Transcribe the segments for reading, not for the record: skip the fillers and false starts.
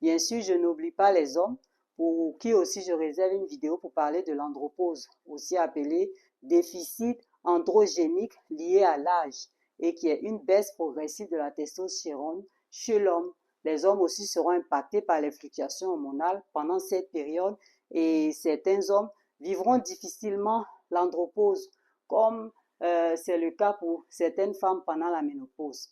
Bien sûr, je n'oublie pas les hommes, pour qui aussi je réserve une vidéo pour parler de l'andropause, aussi appelée déficit androgénique lié à l'âge, et qui est une baisse progressive de la testostérone chez l'homme. Les hommes aussi seront impactés par les fluctuations hormonales pendant cette période et certains hommes vivront difficilement l'andropause, comme c'est le cas pour certaines femmes pendant la ménopause.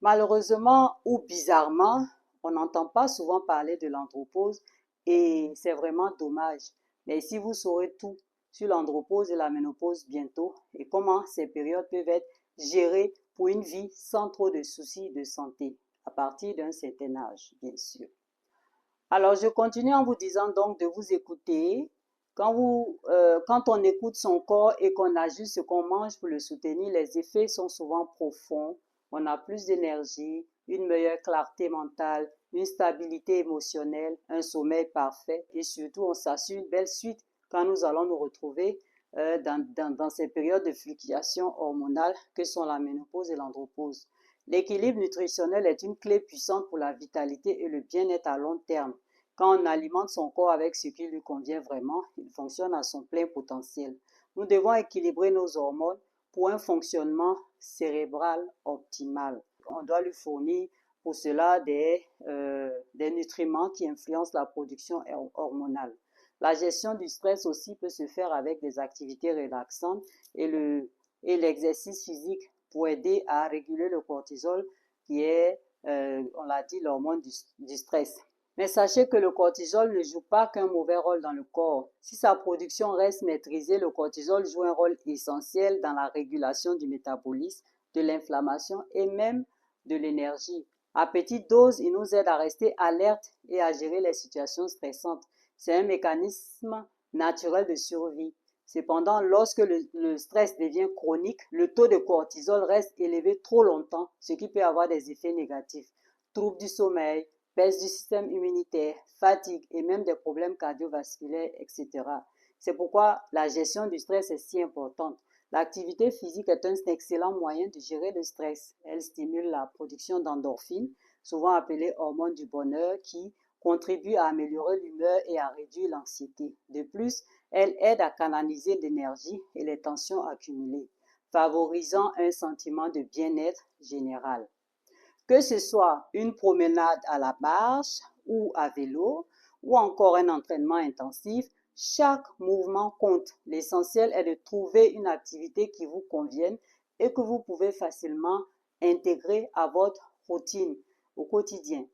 Malheureusement ou bizarrement, on n'entend pas souvent parler de l'andropause et c'est vraiment dommage. Mais si vous saurez tout sur l'andropause et la ménopause bientôt et comment ces périodes peuvent être gérées pour une vie sans trop de soucis de santé à partir d'un certain âge, bien sûr. Alors, je continue en vous disant donc de vous écouter. Quand on écoute son corps et qu'on ajuste ce qu'on mange pour le soutenir, les effets sont souvent profonds. On a plus d'énergie, une meilleure clarté mentale, une stabilité émotionnelle, un sommeil parfait et surtout, on s'assure une belle suite quand nous allons nous retrouver dans ces périodes de fluctuations hormonales que sont la ménopause et l'andropause. L'équilibre nutritionnel est une clé puissante pour la vitalité et le bien-être à long terme. Quand on alimente son corps avec ce qui lui convient vraiment, il fonctionne à son plein potentiel. Nous devons équilibrer nos hormones pour un fonctionnement cérébral optimal. On doit lui fournir pour cela des nutriments qui influencent la production hormonale. La gestion du stress aussi peut se faire avec des activités relaxantes et l'exercice physique pour aider à réguler le cortisol qui est, on l'a dit, l'hormone du stress. Mais sachez que le cortisol ne joue pas qu'un mauvais rôle dans le corps. Si sa production reste maîtrisée, le cortisol joue un rôle essentiel dans la régulation du métabolisme, de l'inflammation et même de l'énergie. À petite dose, il nous aide à rester alerte et à gérer les situations stressantes. C'est un mécanisme naturel de survie. Cependant, lorsque le stress devient chronique, le taux de cortisol reste élevé trop longtemps, ce qui peut avoir des effets négatifs. Troubles du sommeil, baisse du système immunitaire, fatigue et même des problèmes cardiovasculaires, etc. C'est pourquoi la gestion du stress est si importante. L'activité physique est un excellent moyen de gérer le stress. Elle stimule la production d'endorphines, souvent appelées hormones du bonheur, qui contribuent à améliorer l'humeur et à réduire l'anxiété. De plus, elle aide à canaliser l'énergie et les tensions accumulées, favorisant un sentiment de bien-être général. Que ce soit une promenade à la marche ou à vélo ou encore un entraînement intensif, chaque mouvement compte. L'essentiel est de trouver une activité qui vous convienne et que vous pouvez facilement intégrer à votre routine au quotidien.